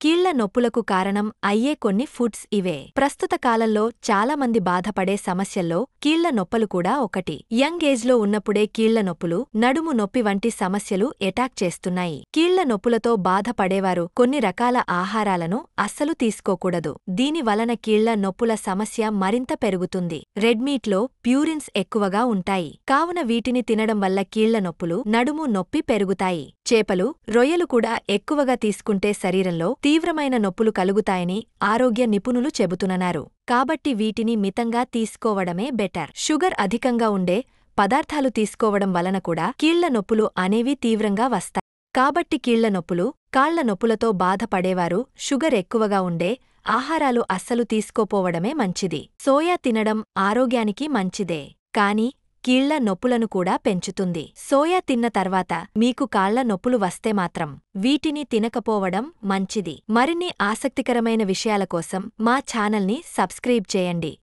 కీళ్ల నొప్పులకు కారణం అయ్యే కొన్ని ఫుడ్స్ ఇవే. ప్రస్తుత కాలంలో చాలా మంది బాధపడే సమస్యల్లో కీళ్ల నొప్పులు కూడా ఒకటి. యంగ్ ఏజ్లో ఉన్నప్పుడే కీళ్ల నొప్పులు, నడుము నొప్పి వంటి సమస్యలు ఎటాక్ చేస్తున్నాయి. కీళ్ల నొప్పులతో బాధపడేవారు కొన్ని రకాల ఆహారాలను అస్సలు తీసుకోకూడదు. దీని వలన కీళ్ల నొప్పుల సమస్య మరింత పెరుగుతుంది. రెడ్ మీట్లో ప్యూరిన్స్ ఎక్కువగా ఉంటాయి. కావున వీటిని తినడం వల్ల కీళ్ల నొప్పులు, నడుము నొప్పి పెరుగుతాయి. చేపలు, రొయ్యలు కూడా ఎక్కువగా తీసుకుంటే శరీరంలో తీవ్రమైన నొప్పులు కలుగుతాయని ఆరోగ్య నిపుణులు చెబుతున్నారు. కాబట్టి వీటిని మితంగా తీసుకోవడమే బెటర్. షుగర్ అధికంగా ఉండే పదార్థాలు తీసుకోవడం వలన కూడా కీళ్ల నొప్పులు అనేవి తీవ్రంగా వస్తాయి. కాబట్టి కీళ్ల నొప్పులు, కాళ్ల నొప్పులతో బాధపడేవారు షుగర్ ఎక్కువగా ఉండే ఆహారాలు అస్సలు తీసుకోపోవడమే మంచిది. సోయా తినడం ఆరోగ్యానికి మంచిదే, కానీ కీళ్ల నొప్పులను కూడా పెంచుతుంది. సోయా తిన్న తర్వాత మీకు కాళ్ల నొప్పులు వస్తే మాత్రం వీటిని తినకపోవడం మంచిది. మరిన్ని ఆసక్తికరమైన విషయాల కోసం మా ఛానల్ని సబ్స్క్రైబ్ చేయండి.